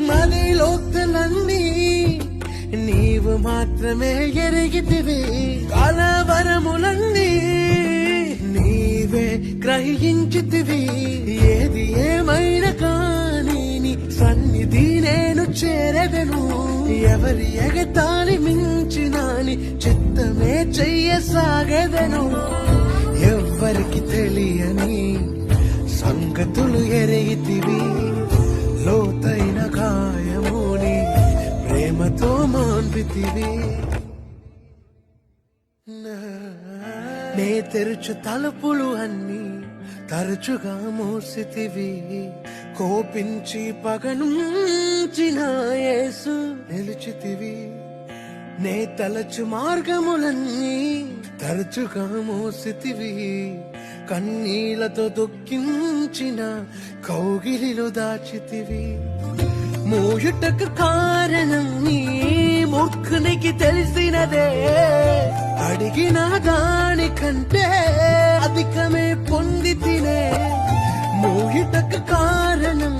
మది లోతులన్నీ నీవు మాత్రమే ఎరిగితివి, కలవరములన్నీ నీవే గ్రహించితివి. ఏది ఏమైనా కానీ నీ సన్నిధి నేను చేరదను, ఎవరి ఎగతాళి మించిన నీ చిత్తమే చెయ్యసాగదను. ఎవ్వరికి తెలియని సంగతులు ఎరిగితివి, లోతైన గాయముని ప్రేమతో మాన్పితివి. నే తెరుచు తలుపులు అన్నీ తరచుగా మూసితివి, కోపించి పగనుంచిన యేసు నిలిచితివి. నే తలచు మార్గములన్నీ తరచుగా మూసితివి, కన్నీళ్లతో దుఃఖించిన కౌగిలిలో దాచితివి. మూయుటకు కారణం నీ మూర్ఖునికి తెలిసినదే, అడిగిన దానికంటే అధికమే పొంది తినే. మూయుటకు కారణం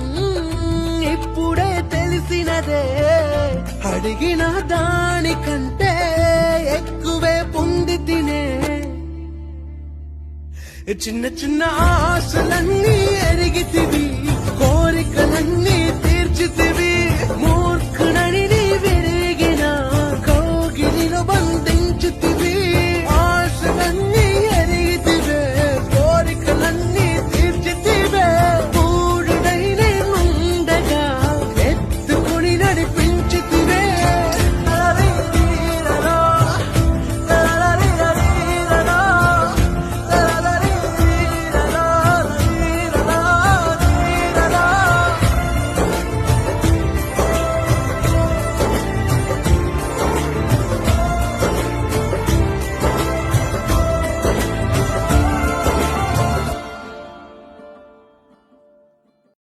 ఇప్పుడే తెలిసినదే, అడిగిన దానికంటే ఎక్కువే పొంది తినే. చిన్న చిన్న ఆశలన్నీ ఎరిగితివి, కోరికలన్నీ